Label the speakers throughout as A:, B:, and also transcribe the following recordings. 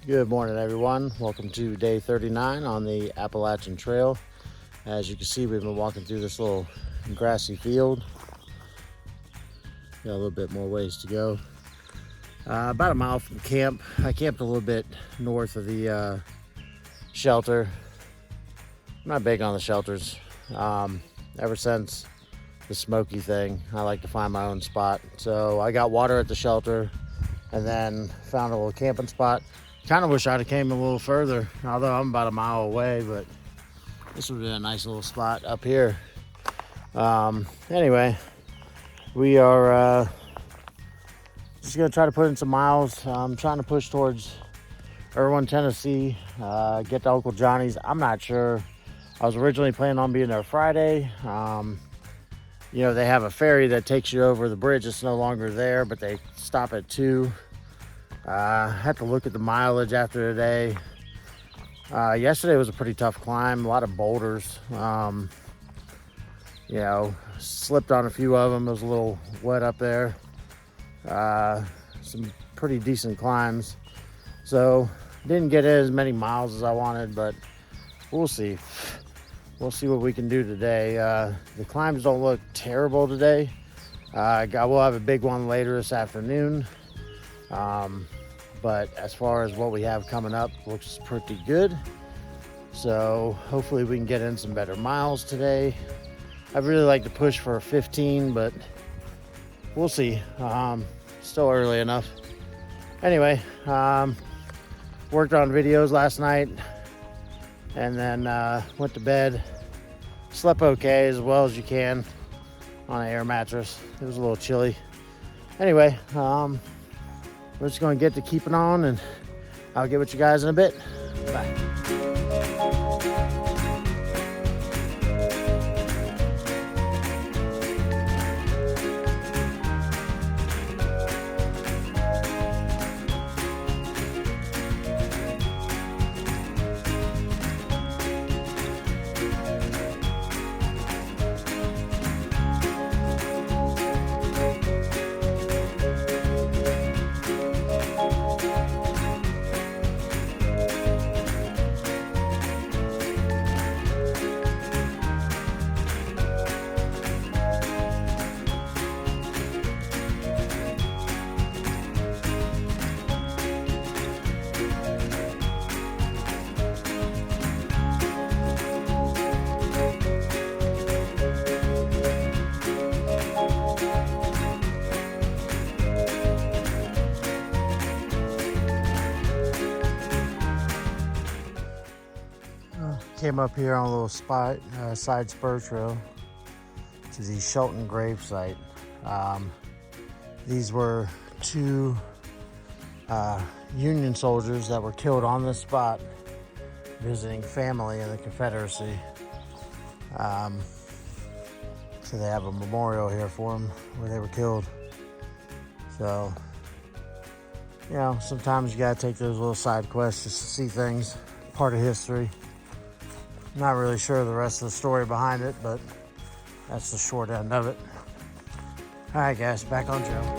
A: Good morning, everyone. Welcome to day 39 on the Appalachian Trail. As you can see, we've been walking through this little grassy field. Got a little bit more ways to go. About a mile from camp. I camped a little bit north of the shelter. I'm not big on the shelters. Ever since the Smoky thing, I like to find my own spot. So I got water at the shelter and then found a little camping spot. Kind of wish I'd have came a little further, although I'm about a mile away, but this would be a nice little spot up here. Anyway, we are just gonna try to put in some miles. I'm trying to push towards Erwin, Tennessee, get to Uncle Johnny's. I'm not sure. I was originally planning on being there Friday. You know, they have a ferry that takes you over the bridge. It's no longer there, but they stop at 2. I had to look at the mileage after today. Yesterday was a pretty tough climb, a lot of boulders. You know, slipped on a few of them. It was a little wet up there. Some pretty decent climbs. So didn't get as many miles as I wanted, but we'll see. We'll see what we can do today. The climbs don't look terrible today. We'll have a big one later this afternoon. But as far as what we have coming up, looks pretty good. So hopefully we can get in some better miles today. I'd really like to push for a 15, but we'll see. Still early enough. Anyway, worked on videos last night and then went to bed. Slept okay, as well as you can on an air mattress. It was a little chilly. Anyway, we're just going to get to keeping on, and I'll get with you guys in a bit. Bye. Came up here on a little spot, side spur trail to the Shelton grave site. These were 2 Union soldiers that were killed on this spot visiting family in the Confederacy. So they have a memorial here for them where they were killed. So, you know, sometimes you gotta take those little side quests just to see things, part of history. Not really sure the rest of the story behind it, but that's the short end of it. All right, guys, back on trail.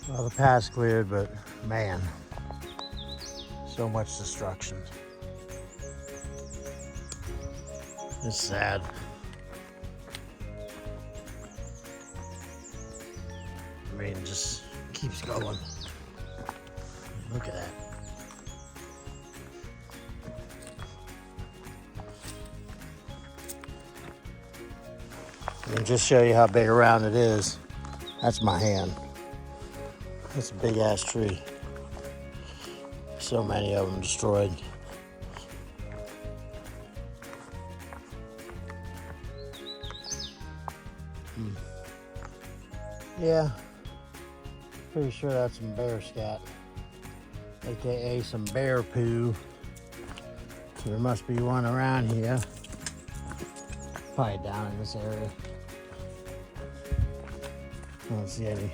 A: Well, the path's cleared, but man, so much destruction. It's sad. I mean, it just keeps going. Look at that. And just show you how big around it is. That's my hand. That's a big ass tree. So many of them destroyed. Yeah, pretty sure that's some bear scat, aka some bear poo. So there must be one around here. Probably down in this area. I don't see any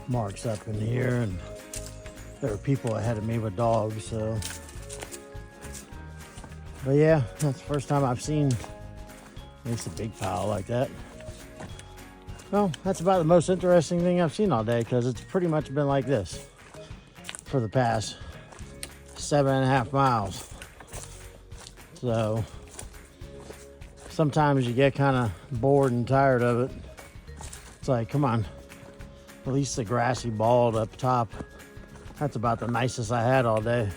A: marks up in here, and there were people ahead of me with dogs, so. But yeah, that's the first time I've seen at least a big pile like that. Well, that's about the most interesting thing I've seen all day, because it's pretty much been like this for the past 7.5 miles. So sometimes you get kind of bored and tired of it. It's like, come on, at least the grassy bald up top. That's about the nicest I had all day.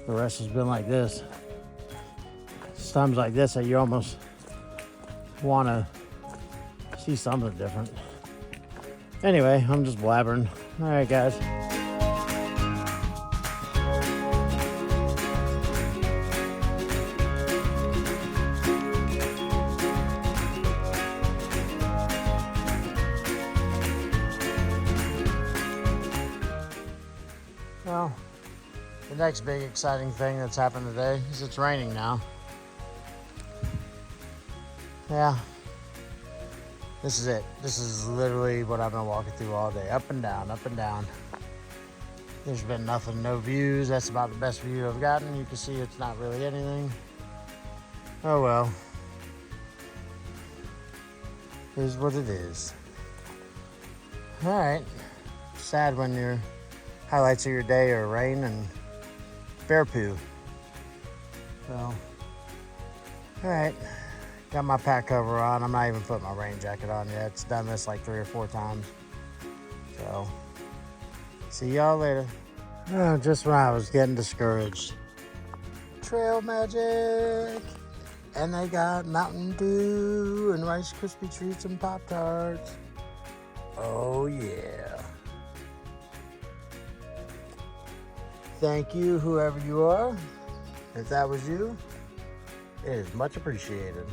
A: The rest has been like this. It's times like this that you almost want to see something different. Anyway, I'm just blabbering. All right, guys. Well, the next big exciting thing that's happened today is it's raining now. Yeah, this is it. This is literally what I've been walking through all day. Up and down, up and down. There's been nothing, no views. That's about the best view I've gotten. You can see it's not really anything. Oh well. It is what it is. All right. Sad when your highlights of your day are rain and bear poo. So, all right. Got my pack cover on. I'm not even putting my rain jacket on yet. It's done this like 3 or 4 times. So, see y'all later. Oh, just when I was getting discouraged. Trail magic. And they got Mountain Dew and Rice Krispie Treats and Pop-Tarts. Oh, yeah. Thank you, whoever you are. If that was you, it is much appreciated.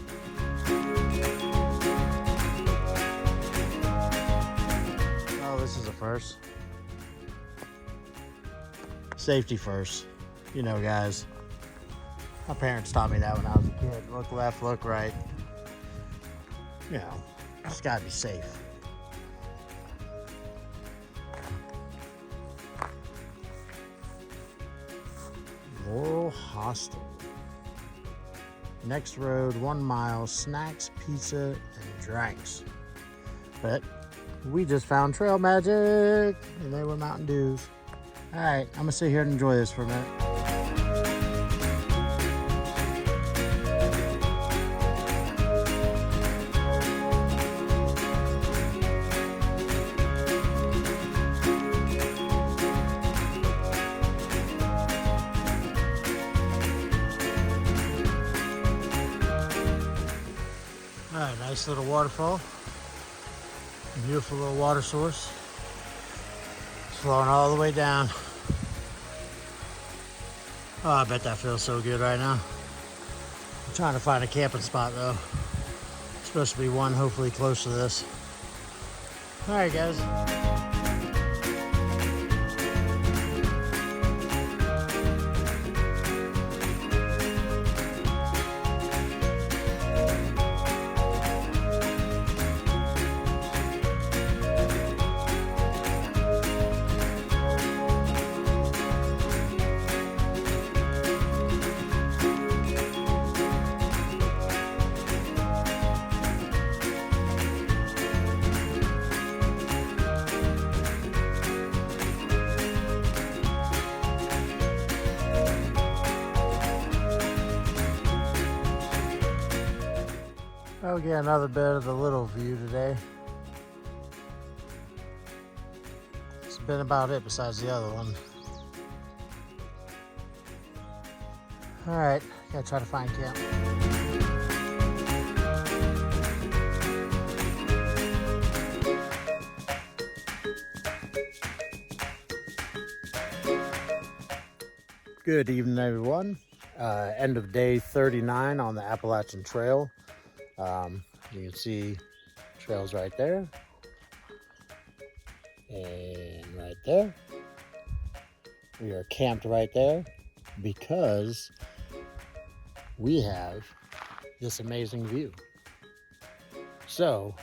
A: Oh, this is a first. Safety first. You know, guys. My parents taught me that when I was a kid. Look left, look right. You know, just gotta be safe. Laurel Hostel. Next road, 1 mile, snacks, pizza, and drinks. But we just found Trail Magic, and they were Mountain Dews. All right, I'm gonna sit here and enjoy this for a minute. All right, nice little waterfall. Beautiful little water source. It's flowing all the way down. Oh, I bet that feels so good right now. I'm trying to find a camping spot though. It's supposed to be one hopefully close to this. All right, guys. I'll get another bit of the little view today. It's been about it besides the other one. All right, gotta try to find camp. Good evening, everyone. End of day 39 on the Appalachian Trail. You can see trails right there and right there. We are camped right there because we have this amazing view. So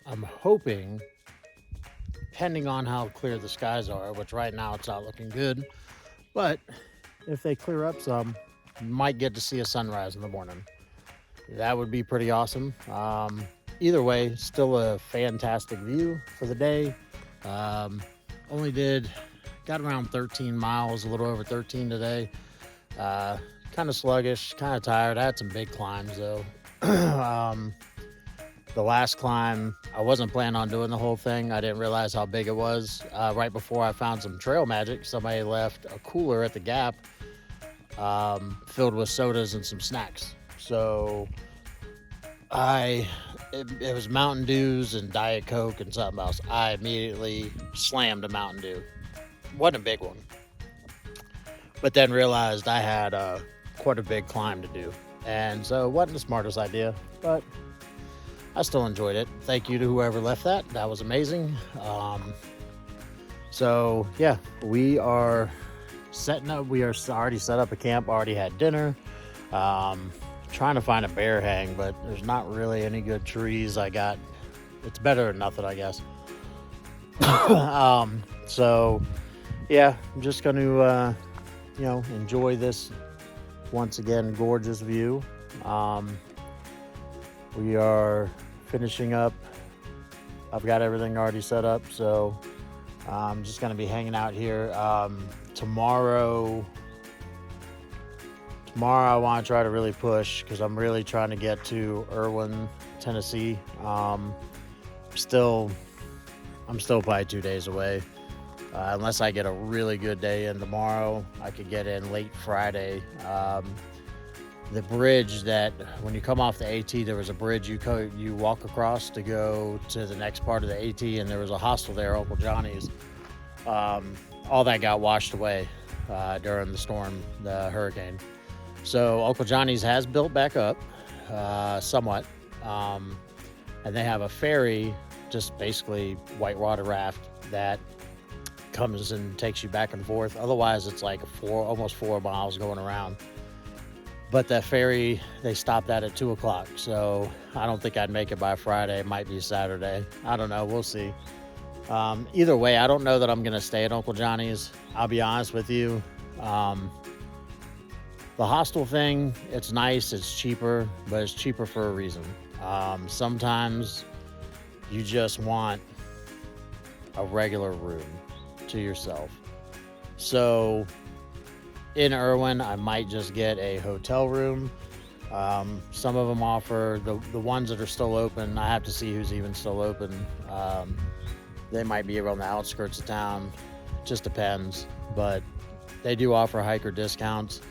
A: I'm hoping depending on how clear the skies are, which right now it's not looking good. But if they clear up some, might get to see a sunrise in the morning. That would be pretty awesome. Either way, still a fantastic view for the day. Got around 13 miles, a little over 13 today. Kind of sluggish, kind of tired. I had some big climbs though. The last climb, I wasn't planning on doing the whole thing. I didn't realize how big it was. Right before I found some trail magic, somebody left a cooler at the gap filled with sodas and some snacks. So it was Mountain Dews and Diet Coke and something else. I immediately slammed a Mountain Dew. Wasn't a big one, but then realized I had quite a big climb to do, and so it wasn't the smartest idea, but I still enjoyed it. Thank you to whoever left that. That was amazing. So yeah, we are setting up. We are already set up a camp, already had dinner. Trying to find a bear hang, but there's not really any good trees. It's better than nothing, I guess. So yeah, I'm just going to, enjoy this once again gorgeous view. We are finishing up. I've got everything already set up, so I'm just going to be hanging out here. Tomorrow I want to try to really push because I'm really trying to get to Erwin, Tennessee. I'm still probably 2 days away. Unless I get a really good day in tomorrow, I could get in late Friday. The bridge that when you come off the AT, there was a bridge you walk across to go to the next part of the AT, and there was a hostel there, Uncle Johnny's. All that got washed away during the storm, the hurricane. So Uncle Johnny's has built back up somewhat, and they have a ferry, just basically whitewater raft that comes and takes you back and forth. Otherwise, it's like almost 4 miles going around. But that ferry, they stopped that at 2 o'clock. So I don't think I'd make it by Friday. It might be Saturday. I don't know. We'll see. Either way, I don't know that I'm going to stay at Uncle Johnny's. I'll be honest with you. The hostel thing, it's nice. It's cheaper, but it's cheaper for a reason. Sometimes you just want a regular room to yourself. So in Erwin, I might just get a hotel room. Some of them offer, the ones that are still open, I have to see who's even still open. They might be around the outskirts of town, just depends, but they do offer hiker discounts.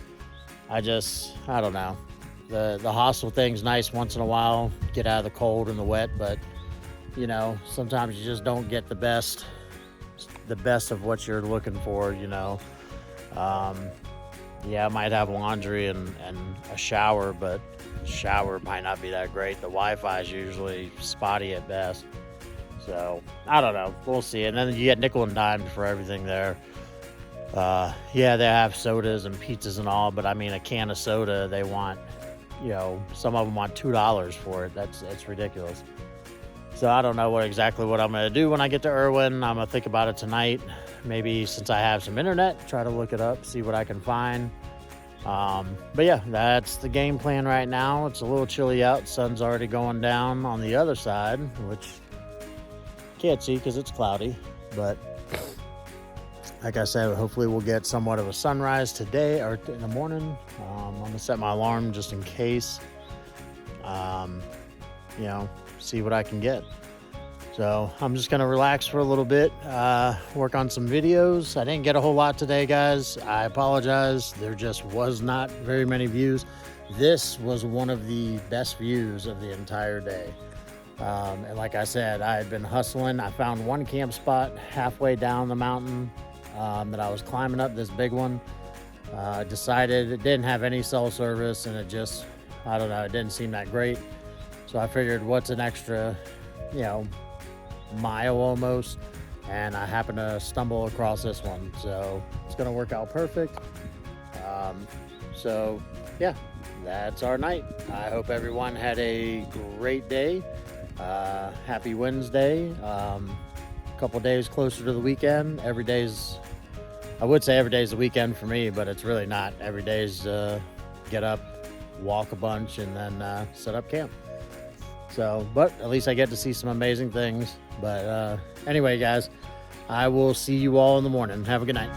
A: I don't know. The hostel thing's nice once in a while, get out of the cold and the wet, but sometimes you just don't get the best of what you're looking for. Yeah, I might have laundry and a shower, but shower might not be that great. The Wi-Fi is usually spotty at best. So I don't know. We'll see. And then you get nickel and dime for everything there. Yeah, they have sodas and pizzas and all, but I mean, a can of soda, they want, some of them want $2 for it. It's ridiculous. So I don't know exactly what I'm going to do when I get to Erwin. I'm going to think about it tonight. Maybe since I have some internet, try to look it up, see what I can find. But yeah, that's the game plan right now. It's a little chilly out. Sun's already going down on the other side, which can't see because it's cloudy. But like I said, hopefully we'll get somewhat of a sunrise today or in the morning. I'm going to set my alarm just in case. See what I can get. So I'm just going to relax for a little bit, work on some videos. I didn't get a whole lot today, guys. I apologize. There just was not very many views. This was one of the best views of the entire day. And like I said, I had been hustling. I found one camp spot halfway down the mountain that I was climbing up, this big one. Decided it didn't have any cell service, and it just, I don't know, it didn't seem that great. So I figured, what's an extra, mile almost, and I happened to stumble across this one, so it's gonna work out perfect. So yeah, that's our night. I hope everyone had a great day. Happy Wednesday. couple days closer to the weekend. I would say every day's the weekend for me, but it's really not. Every day's get up, walk a bunch, and then set up camp. So, but at least I get to see some amazing things. But anyway, guys, I will see you all in the morning. Have a good night.